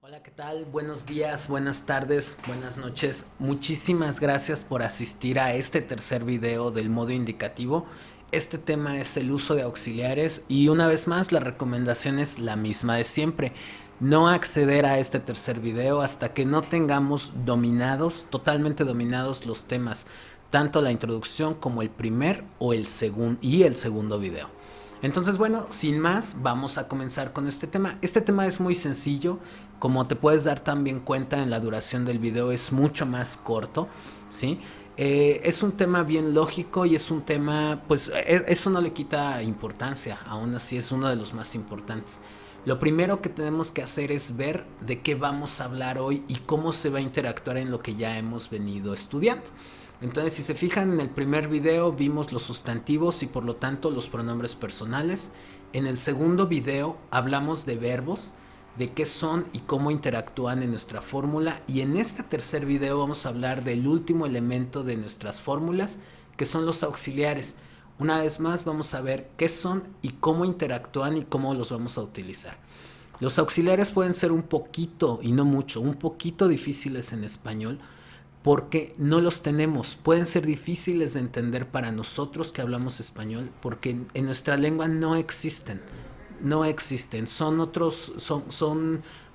Hola, ¿qué tal? Buenos días, buenas tardes, buenas noches. Muchísimas gracias por asistir a este tercer video del modo indicativo. Este tema es el uso de auxiliares y una vez más la recomendación es la misma de siempre. No acceder a este tercer video hasta que no tengamos dominados, totalmente dominados los temas, tanto la introducción como el primer o el segundo video. Entonces, bueno, sin más, vamos a comenzar con este tema. Este tema es muy sencillo, como te puedes dar también cuenta en la duración del video es mucho más corto, ¿sí? Es un tema bien lógico y es un tema, pues eso no le quita importancia, aún así es uno de los más importantes. Lo primero que tenemos que hacer es ver de qué vamos a hablar hoy y cómo se va a interactuar en lo que ya hemos venido estudiando. Entonces, si se fijan en el primer video vimos los sustantivos y por lo tanto los pronombres personales. En el segundo video hablamos de verbos, de qué son y cómo interactúan en nuestra fórmula. Y en este tercer video vamos a hablar del último elemento de nuestras fórmulas, que son los auxiliares. Una vez más vamos a ver qué son y cómo interactúan y cómo los vamos a utilizar. Los auxiliares pueden ser un poquito, y no mucho, un poquito difíciles en español, porque no los tenemos. Pueden ser difíciles de entender para nosotros que hablamos español, porque en nuestra lengua no existen. No existen. Son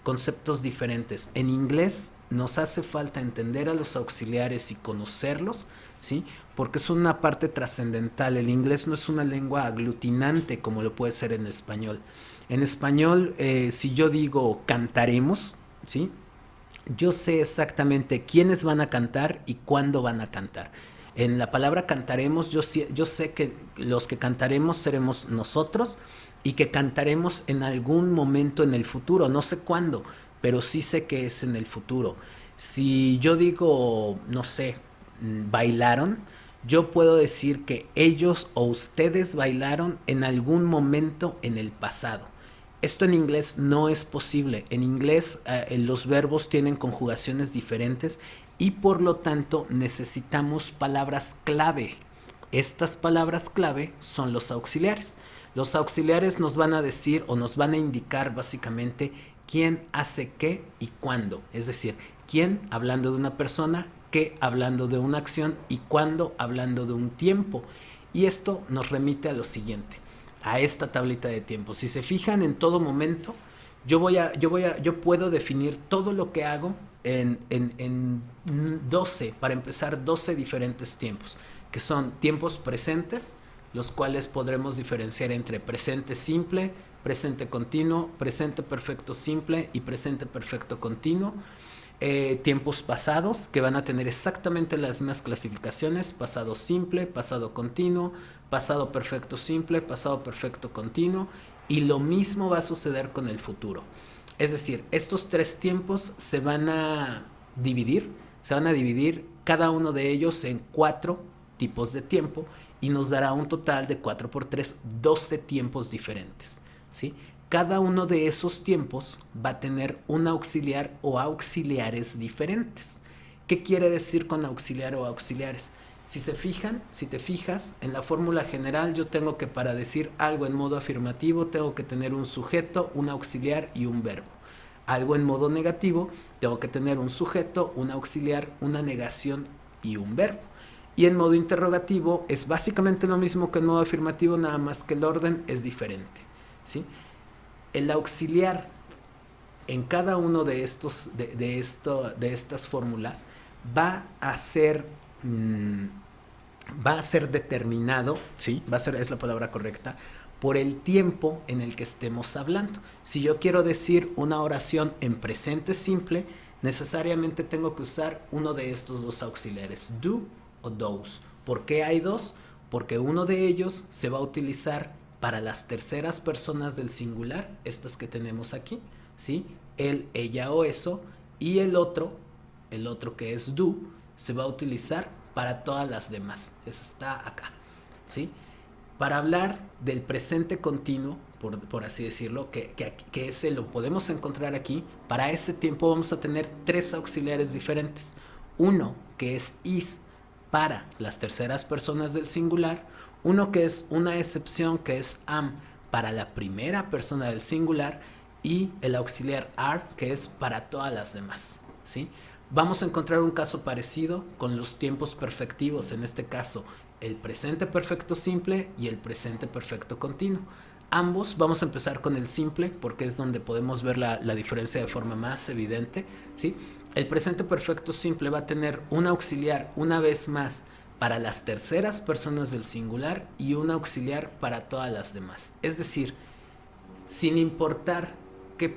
conceptos diferentes. En inglés nos hace falta entender a los auxiliares y conocerlos, ¿sí? Porque es una parte trascendental. El inglés no es una lengua aglutinante como lo puede ser en español. En español, si yo digo cantaremos, ¿sí? Yo sé exactamente quiénes van a cantar y cuándo van a cantar. En la palabra cantaremos, yo sé que los que cantaremos seremos nosotros y que cantaremos en algún momento en el futuro, no sé cuándo, pero sí sé que es en el futuro. Si yo digo, no sé, bailaron, yo puedo decir que ellos o ustedes bailaron en algún momento en el pasado. Esto en inglés no es posible. En inglés los verbos tienen conjugaciones diferentes y por lo tanto necesitamos palabras clave. Estas palabras clave son los auxiliares. Los auxiliares nos van a decir o nos van a indicar básicamente quién hace qué y cuándo. Es decir, quién hablando de una persona, qué hablando de una acción y cuándo hablando de un tiempo. Y esto nos remite a lo siguiente, a esta tablita de tiempo. Si se fijan en todo momento, yo puedo definir todo lo que hago en 12, para empezar, 12 diferentes tiempos, que son tiempos presentes, los cuales podremos diferenciar entre presente simple, presente continuo, presente perfecto simple y presente perfecto continuo. Tiempos pasados, que van a tener exactamente las mismas clasificaciones: pasado simple, pasado continuo, pasado perfecto simple, pasado perfecto continuo, y lo mismo va a suceder con el futuro. Es decir, estos tres tiempos se van a dividir cada uno de ellos en 4 tipos de tiempo y nos dará un total de 4 por 3, 12 tiempos diferentes, ¿sí? Cada uno de esos tiempos va a tener un auxiliar o auxiliares diferentes. ¿Qué quiere decir con auxiliar o auxiliares? Si te fijas, en la fórmula general yo tengo que, para decir algo en modo afirmativo, tengo que tener un sujeto, un auxiliar y un verbo. Algo en modo negativo, tengo que tener un sujeto, un auxiliar, una negación y un verbo. Y en modo interrogativo es básicamente lo mismo que en modo afirmativo, nada más que el orden es diferente, ¿sí? El auxiliar en cada uno de estas fórmulas va a ser determinado, ¿sí? Es la palabra correcta, por el tiempo en el que estemos hablando. Si yo quiero decir una oración en presente simple, necesariamente tengo que usar uno de estos dos auxiliares, do o those. ¿Por qué hay dos? Porque uno de ellos se va a utilizar para las terceras personas del singular, estas que tenemos aquí, ¿sí? Él, ella o eso, y el otro que es do, se va a utilizar para todas las demás. Eso está acá, ¿sí? Para hablar del presente continuo, por así decirlo, que ese lo podemos encontrar aquí, para ese tiempo vamos a tener 3 auxiliares diferentes. Uno que es is para las terceras personas del singular, uno que es una excepción, que es am para la primera persona del singular, y el auxiliar are, que es para todas las demás, ¿sí? Vamos a encontrar un caso parecido con los tiempos perfectivos, en este caso el presente perfecto simple y el presente perfecto continuo. Ambos vamos a empezar con el simple porque es donde podemos ver la diferencia de forma más evidente, ¿sí? El presente perfecto simple va a tener un auxiliar una vez más para las terceras personas del singular y un auxiliar para todas las demás. Es decir, sin importar qué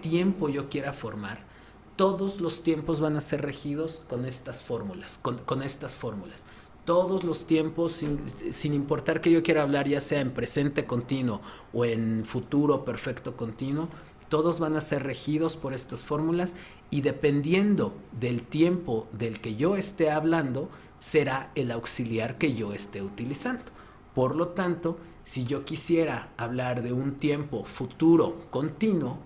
tiempo yo quiera formar, todos los tiempos van a ser regidos con estas fórmulas, con estas fórmulas. Todos los tiempos, sin importar que yo quiera hablar, ya sea en presente continuo o en futuro perfecto continuo, todos van a ser regidos por estas fórmulas y dependiendo del tiempo del que yo esté hablando, será el auxiliar que yo esté utilizando. Por lo tanto, si yo quisiera hablar de un tiempo futuro continuo,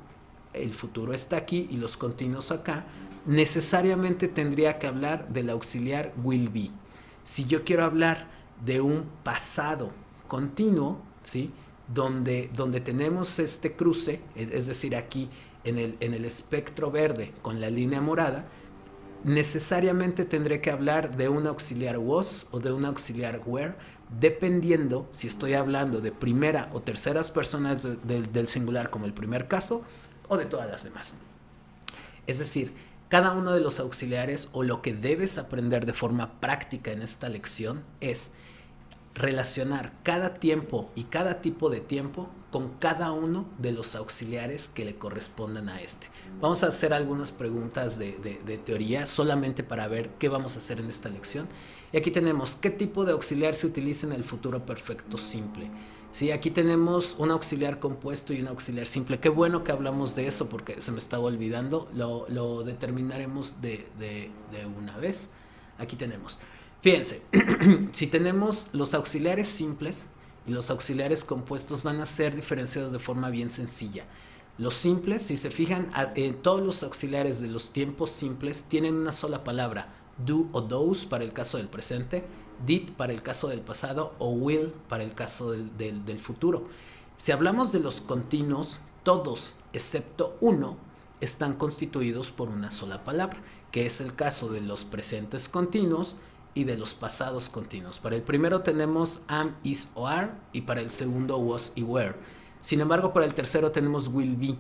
el futuro está aquí y los continuos acá, necesariamente tendría que hablar del auxiliar will be. Si yo quiero hablar de un pasado continuo, ¿sí? donde tenemos este cruce, es decir, aquí en el espectro verde con la línea morada, necesariamente tendré que hablar de un auxiliar was o de un auxiliar were, dependiendo si estoy hablando de primera o terceras personas del singular como el primer caso o de todas las demás. Es decir, cada uno de los auxiliares o lo que debes aprender de forma práctica en esta lección es relacionar cada tiempo y cada tipo de tiempo con cada uno de los auxiliares que le correspondan a este. Vamos a hacer algunas preguntas de teoría solamente para ver qué vamos a hacer en esta lección. Y aquí tenemos qué tipo de auxiliar se utiliza en el futuro perfecto simple. Sí, aquí tenemos un auxiliar compuesto y un auxiliar simple. Qué bueno que hablamos de eso porque se me estaba olvidando. Lo determinaremos de una vez. Aquí tenemos. Fíjense, si tenemos los auxiliares simples y los auxiliares compuestos van a ser diferenciados de forma bien sencilla. Los simples, si se fijan, todos los auxiliares de los tiempos simples tienen una sola palabra, do o those para el caso del presente, did para el caso del pasado o will para el caso del futuro. Si hablamos de los continuos, todos excepto uno están constituidos por una sola palabra, que es el caso de los presentes continuos y de los pasados continuos. Para el primero tenemos am, is o are y para el segundo was y were. Sin embargo, para el tercero tenemos will be.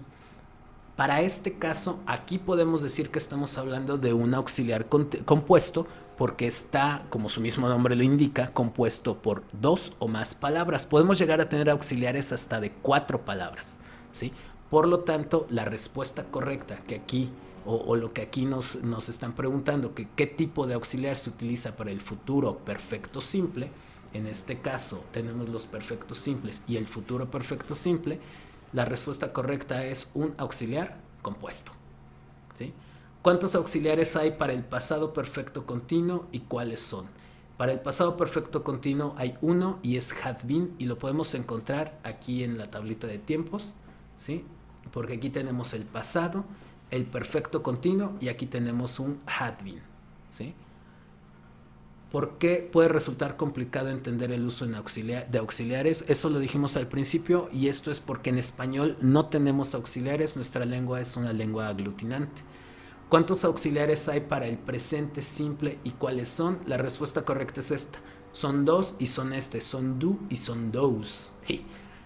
Para este caso, aquí podemos decir que estamos hablando de un auxiliar compuesto porque está, como su mismo nombre lo indica, compuesto por dos o más palabras. Podemos llegar a tener auxiliares hasta de 4 palabras, ¿sí? Por lo tanto, la respuesta correcta que aquí o lo que aquí nos están preguntando, que qué tipo de auxiliar se utiliza para el futuro perfecto simple, en este caso tenemos los perfectos simples y el futuro perfecto simple, la respuesta correcta es un auxiliar compuesto, ¿sí? ¿Cuántos auxiliares hay para el pasado perfecto continuo y cuáles son? Para el pasado perfecto continuo hay uno y es had been y lo podemos encontrar aquí en la tablita de tiempos, ¿sí? Porque aquí tenemos el pasado, el perfecto continuo y aquí tenemos un had been, ¿sí? ¿Por qué puede resultar complicado entender el uso de auxiliares? Eso lo dijimos al principio y esto es porque en español no tenemos auxiliares, nuestra lengua es una lengua aglutinante. ¿Cuántos auxiliares hay para el presente simple y cuáles son? La respuesta correcta es esta. Son 2 y son son do y son those.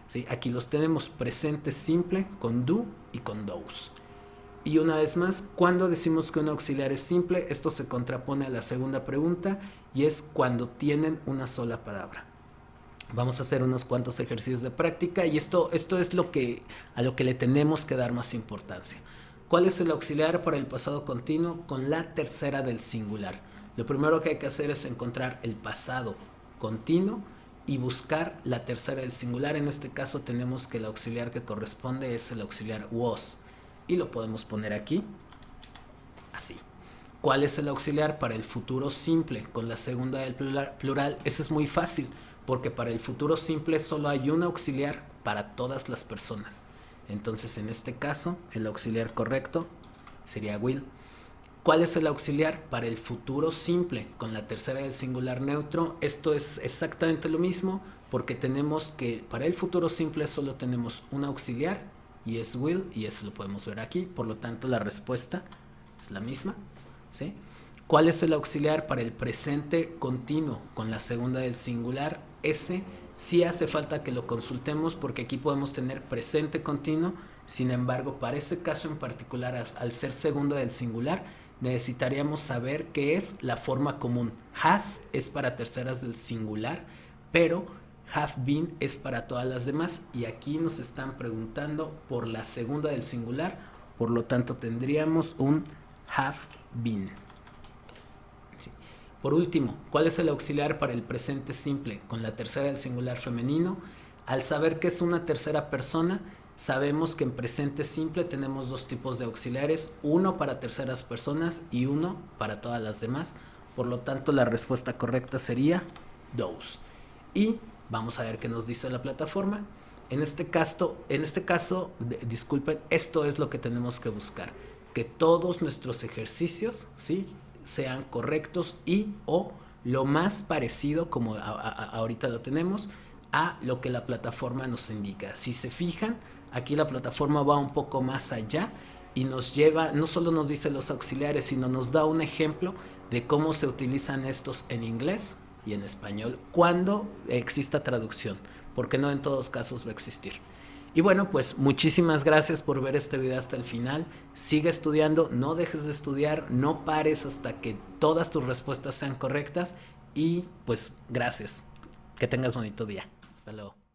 ¿Sí? Aquí los tenemos, presente simple con do y con those. Y una vez más, cuando decimos que un auxiliar es simple, esto se contrapone a la segunda pregunta y es cuando tienen una sola palabra. Vamos a hacer unos cuantos ejercicios de práctica y esto es a lo que le tenemos que dar más importancia. ¿Cuál es el auxiliar para el pasado continuo? Con la tercera del singular. Lo primero que hay que hacer es encontrar el pasado continuo y buscar la tercera del singular. En este caso tenemos que el auxiliar que corresponde es el auxiliar was. Y lo podemos poner aquí, así. ¿Cuál es el auxiliar para el futuro simple con la segunda del plural? Eso es muy fácil, porque para el futuro simple solo hay un auxiliar para todas las personas. Entonces, en este caso, el auxiliar correcto sería will. ¿Cuál es el auxiliar para el futuro simple con la tercera del singular neutro? Esto es exactamente lo mismo, porque tenemos que para el futuro simple solo tenemos un auxiliar y es will, y eso lo podemos ver aquí. Por lo tanto, la respuesta es la misma, ¿sí? ¿Cuál es el auxiliar para el presente continuo con la segunda del singular? Ese sí hace falta que lo consultemos porque aquí podemos tener presente continuo. Sin embargo, para ese caso en particular, al ser segunda del singular, necesitaríamos saber qué es la forma común. Has es para terceras del singular, pero have been es para todas las demás. Y aquí nos están preguntando por la segunda del singular, por lo tanto tendríamos un have been. Sí. Por último, ¿cuál es el auxiliar para el presente simple con la tercera del singular femenino? Al saber que es una tercera persona, sabemos que en presente simple tenemos dos tipos de auxiliares, uno para terceras personas y uno para todas las demás. Por lo tanto, la respuesta correcta sería those. Y vamos a ver qué nos dice la plataforma. En este caso, disculpen, esto es lo que tenemos que buscar. Que todos nuestros ejercicios, ¿sí?, sean correctos y o lo más parecido, como ahorita lo tenemos, a lo que la plataforma nos indica. Si se fijan, aquí la plataforma va un poco más allá y nos lleva, no solo nos dice los auxiliares, sino nos da un ejemplo de cómo se utilizan estos en inglés y en español cuando exista traducción, porque no en todos casos va a existir. Y bueno, pues muchísimas gracias por ver este video hasta el final. Sigue estudiando, no dejes de estudiar, no pares hasta que todas tus respuestas sean correctas y pues gracias. Que tengas bonito día. Hasta luego.